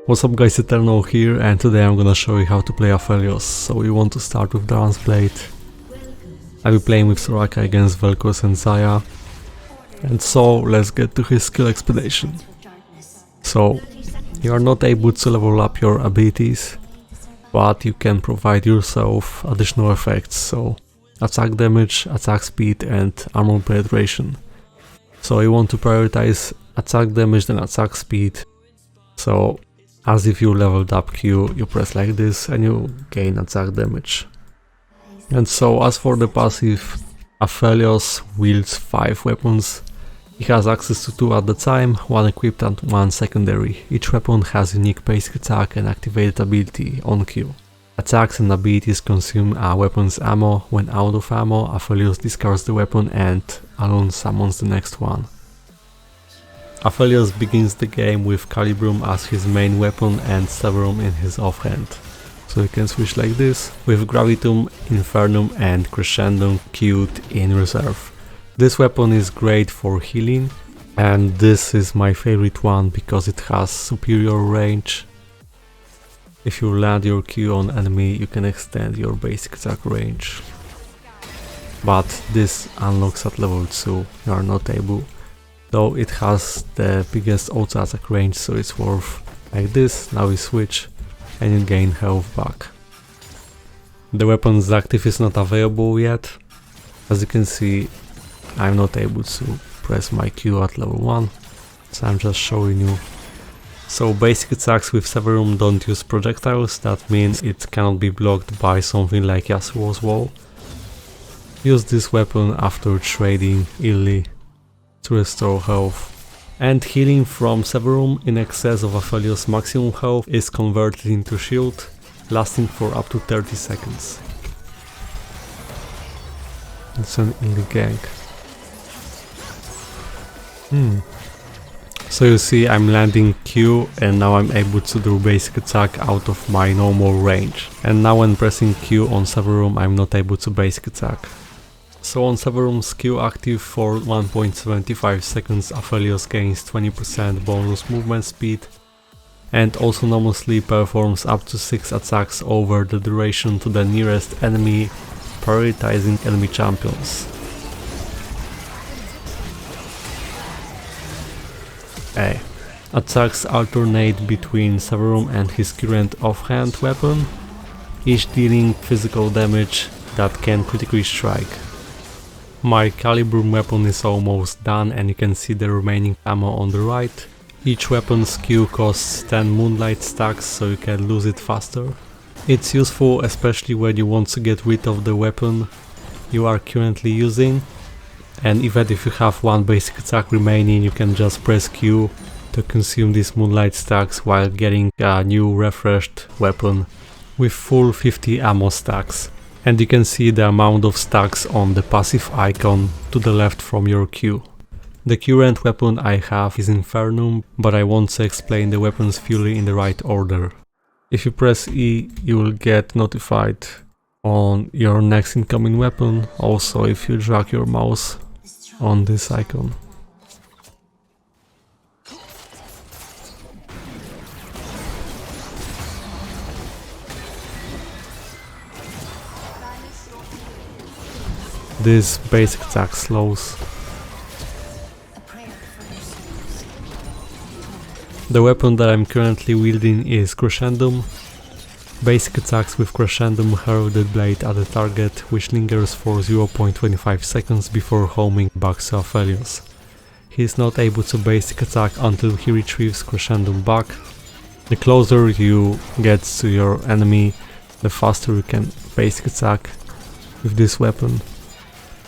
What's up guys, Eternal here, and today I'm gonna show you how to play APHELIOS. So we want to start with the Lance Blade. I'll be playing with Soraka against Vel'Koz and Zaya. And so let's get to his skill expedition. So you are not able to level up your abilities, but you can provide yourself additional effects, so attack damage, attack speed and armor penetration. So you want to prioritize attack damage then attack speed. So as if you leveled up Q, you press like this and you gain attack damage. And so as for the passive, APHELIOS wields 5 weapons. He has access to 2 at the time, 1 equipped and 1 secondary. Each weapon has unique basic attack and activated ability on Q. Attacks and abilities consume a weapon's ammo. When out of ammo, APHELIOS discards the weapon and alone summons the next one. APHELIOS begins the game with Calibrum as his main weapon and Severum in his offhand. So you can switch like this, with Gravitum, Infernum and Crescendum queued in reserve. This weapon is great for healing, and this is my favorite one because it has superior range. If you land your Q on enemy, you can extend your basic attack range. But this unlocks at level 2, you are not able. Though it has the biggest auto attack range, so it's worth like this. Now we switch and you gain health back. The weapon's active is not available yet. As you can see, I'm not able to press my Q at level 1, so I'm just showing you. So basic attacks with Severum don't use projectiles, that means it cannot be blocked by something like Yasuo's wall. Use this weapon after trading Illy to restore health. And healing from Severum in excess of APHELIOS' maximum health is converted into shield, lasting for up to 30 seconds. It's an Illy gank. So you see I'm landing Q and now I'm able to do basic attack out of my normal range. And now when pressing Q on Severum I'm not able to basic attack. So on Severum's Q active for 1.75 seconds, APHELIOS gains 20% bonus movement speed and autonomously performs up to 6 attacks over the duration to the nearest enemy, prioritizing enemy champions. Attacks alternate between Severum and his current offhand weapon, each dealing physical damage that can critically strike. My Calibrum weapon is almost done and you can see the remaining ammo on the right. Each weapon's Q costs 10 moonlight stacks, so you can lose it faster. It's useful especially when you want to get rid of the weapon you are currently using. And even if you have 1 basic attack remaining, you can just press Q to consume these moonlight stacks while getting a new refreshed weapon with full 50 ammo stacks. And you can see the amount of stacks on the passive icon to the left from your Q. The current weapon I have is Infernum, but I want to explain the weapons fully in the right order. If you press E, you will get notified on your next incoming weapon, also if you drag your mouse on this icon. This basic attack slows. The weapon that I'm currently wielding is Crescendum. Basic attacks with Crescendum hurl the blade at the target, which lingers for 0.25 seconds before homing back to APHELIOS. He is not able to basic attack until he retrieves Crescendum back. The closer you get to your enemy, the faster you can basic attack with this weapon.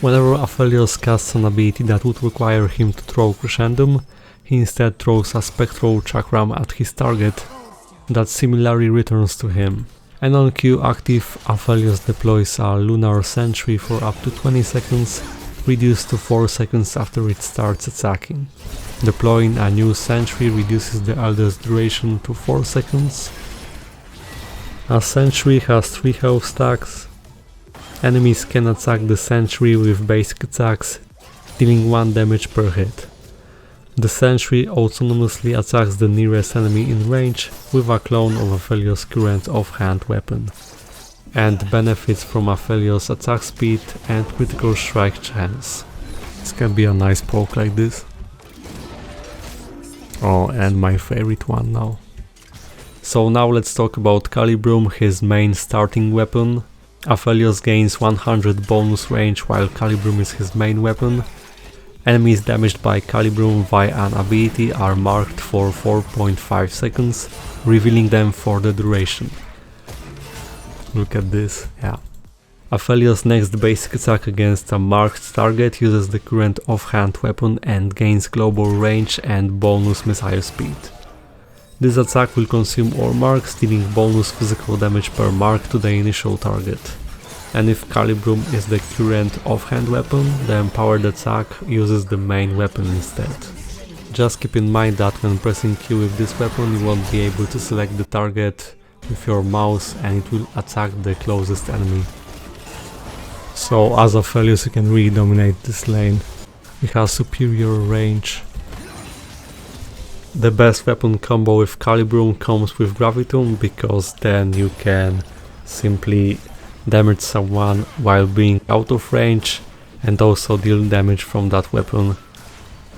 Whenever APHELIOS casts an ability that would require him to throw Crescendum, he instead throws a spectral chakram at his target that similarly returns to him. And on Q active, APHELIOS deploys a lunar sentry for up to 20 seconds, reduced to 4 seconds after it starts attacking. Deploying a new sentry reduces the elder's duration to 4 seconds. A sentry has 3 health stacks. Enemies can attack the sentry with basic attacks, dealing 1 damage per hit. The Sentry autonomously attacks the nearest enemy in range with a clone of APHELIOS' current offhand weapon, and benefits from APHELIOS' attack speed and critical strike chance. This can be a nice poke like this. Oh, and my favorite one now. So now let's talk about Calibrum, his main starting weapon. APHELIOS gains 100 bonus range while Calibrum is his main weapon. Enemies damaged by Calibrum via an ability are marked for 4.5 seconds, revealing them for the duration. Look at this, yeah. APHELIOS' next basic attack against a marked target uses the current offhand weapon and gains global range and bonus missile speed. This attack will consume all marks, dealing bonus physical damage per mark to the initial target. And if Calibrum is the current offhand weapon, the empowered attack uses the main weapon instead. Just keep in mind that when pressing Q with this weapon you won't be able to select the target with your mouse and it will attack the closest enemy. So as APHELIOS you can really dominate this lane. It has superior range. The best weapon combo with Calibrum comes with Gravitum, because then you can simply damage someone while being out of range and also deal damage from that weapon,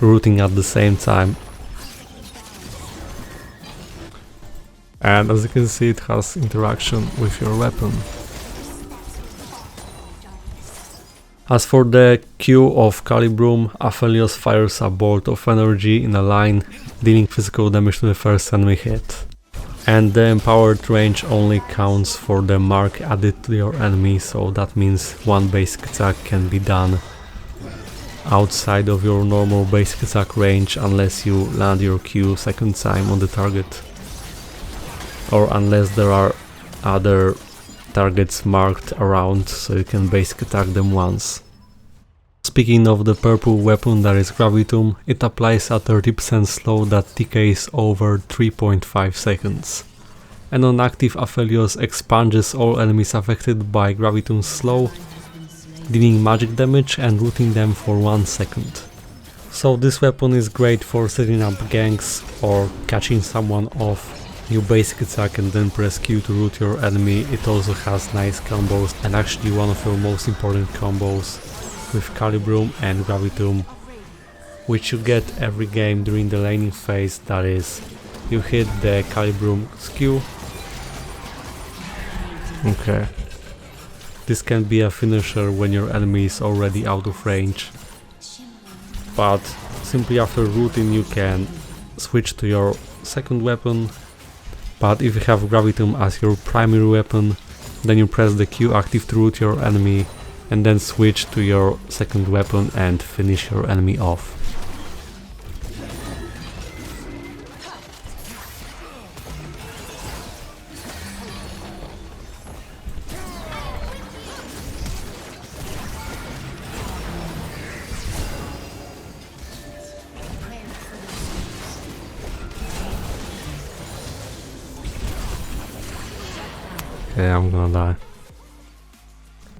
rooting at the same time. And as you can see, it has interaction with your weapon. As for the Q of Calibrum, APHELIOS fires a bolt of energy in a line, dealing physical damage to the first enemy hit. And the empowered range only counts for the mark added to your enemy, so that means one basic attack can be done outside of your normal basic attack range unless you land your Q second time on the target. Or unless there are other targets marked around, so you can basic attack them once. Speaking of the purple weapon that is Gravitum, it applies a 30% slow that decays over 3.5 seconds. And on active, APHELIOS expunges all enemies affected by Gravitum's slow, dealing magic damage and rooting them for 1 second. So this weapon is great for setting up ganks or catching someone off. You basic attack and then press Q to root your enemy. It also has nice combos, and actually one of your most important combos with Calibrum and Gravitum, which you get every game during the laning phase. That is, you hit the Calibrum's Q. Okay. This can be a finisher when your enemy is already out of range, but simply after rooting you can switch to your second weapon. But if you have Gravitum as your primary weapon, then you press the Q active to root your enemy and then switch to your second weapon and finish your enemy off. Okay, I'm gonna die.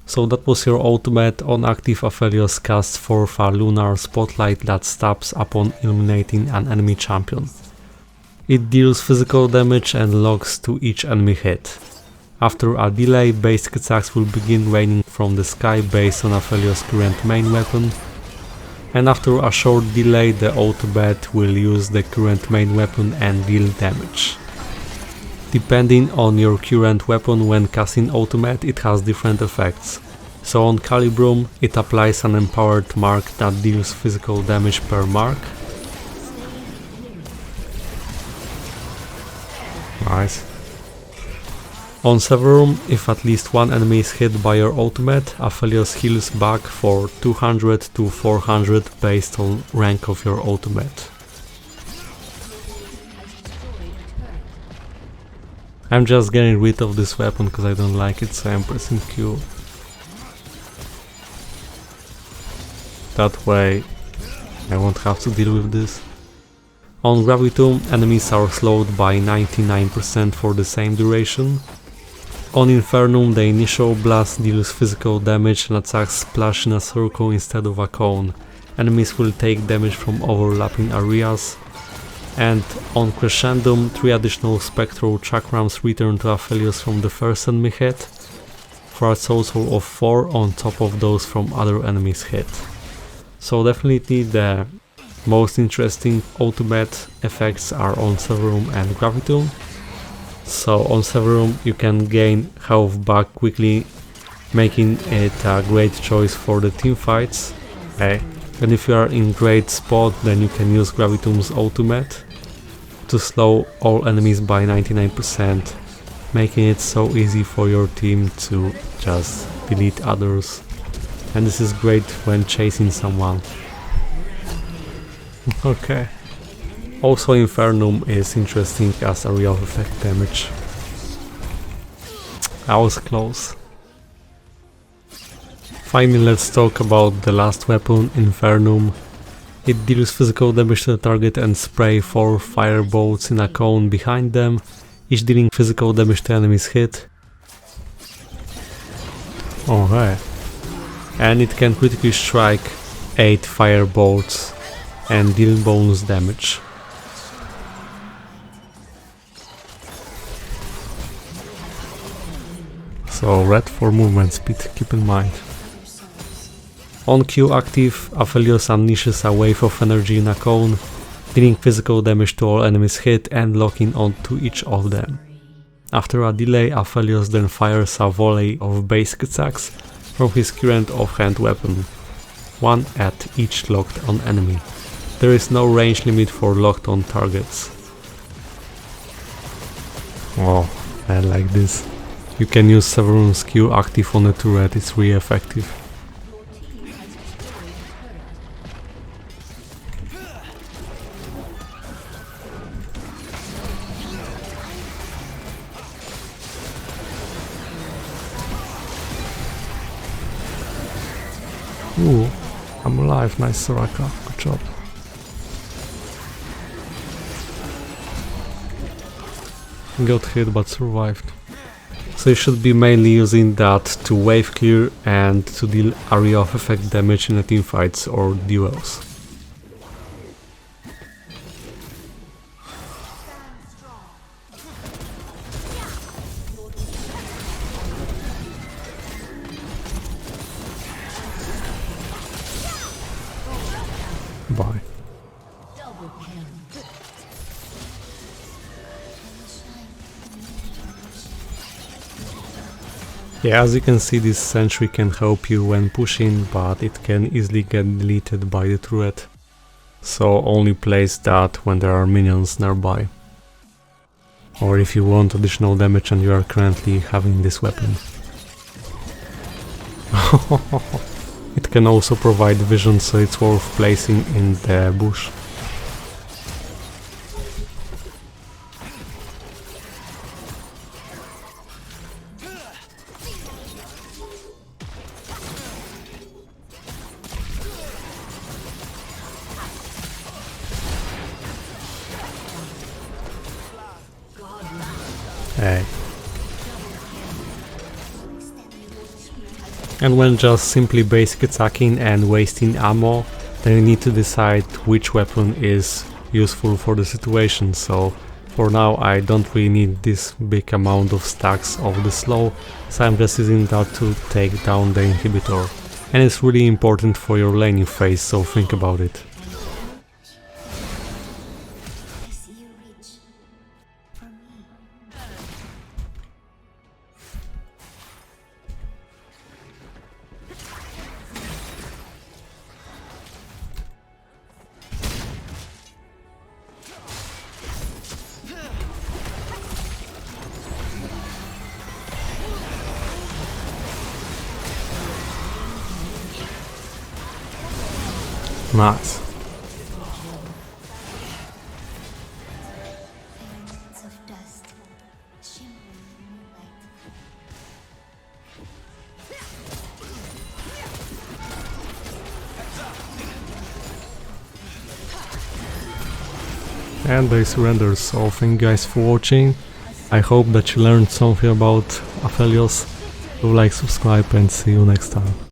So that was your ultimate. On active, APHELIOS casts forth a lunar spotlight that stabs upon eliminating an enemy champion. It deals physical damage and logs to each enemy hit. After a delay, basic attacks will begin raining from the sky based on APHELIOS' current main weapon, and after a short delay the ultimate will use the current main weapon and deal damage. Depending on your current weapon when casting ultimate, it has different effects. So on Calibrum it applies an empowered mark that deals physical damage per mark. Nice. On Severum, if at least one enemy is hit by your ultimate, APHELIOS heals back for 200 to 400 based on rank of your ultimate. I'm just getting rid of this weapon because I don't like it, so I'm pressing Q. That way I won't have to deal with this. On Gravitum, enemies are slowed by 99% for the same duration. On Infernum, the initial blast deals physical damage and attacks splash in a circle instead of a cone, enemies will take damage from overlapping areas. And on Crescendum, 3 additional Spectral Chakrams return to Aphelios from the first enemy hit, for a total of 4 on top of those from other enemies hit. So definitely the most interesting ultimate effects are on Severum and Gravitum. So on Severum you can gain health back quickly, making it a great choice for the team fights. And if you are in great spot, then you can use Gravitum's ultimate to slow all enemies by 99%, making it so easy for your team to just delete others. And this is great when chasing someone. Okay. Also Infernum is interesting as area of effect damage. I was close. Finally, let's talk about the last weapon, Infernum. It deals physical damage to the target and spray 4 firebolts in a cone behind them, each dealing physical damage to enemies hit. Okay. And it can critically strike 8 firebolts and deal bonus damage. So red for movement speed, keep in mind. On Q active, Aphelios unleashes a wave of energy in a cone, dealing physical damage to all enemies hit and locking onto each of them. After a delay, Aphelios then fires a volley of basic attacks from his current offhand weapon, 1 at each locked on enemy. There is no range limit for locked on targets. Oh, I like this. You can use Severum's Q active on a turret, it's really effective. Ooh, I'm alive, nice Soraka, good job. Got hit but survived. So you should be mainly using that to wave clear and to deal area of effect damage in the teamfights or duels. Bye. Yeah, as you can see, this sentry can help you when pushing, but it can easily get deleted by the turret. So only place that when there are minions nearby. Or if you want additional damage and you are currently having this weapon. It can also provide vision, so it's worth placing in the bush. Hey. And when just simply basic attacking and wasting ammo, then you need to decide which weapon is useful for the situation. So for now I don't really need this big amount of stacks of the slow, so I'm just using that to take down the inhibitor. And it's really important for your laning phase, so think about it. Nice. And they surrender, so thank you guys for watching. I hope that you learned something about Aphelios. Do like, subscribe and see you next time.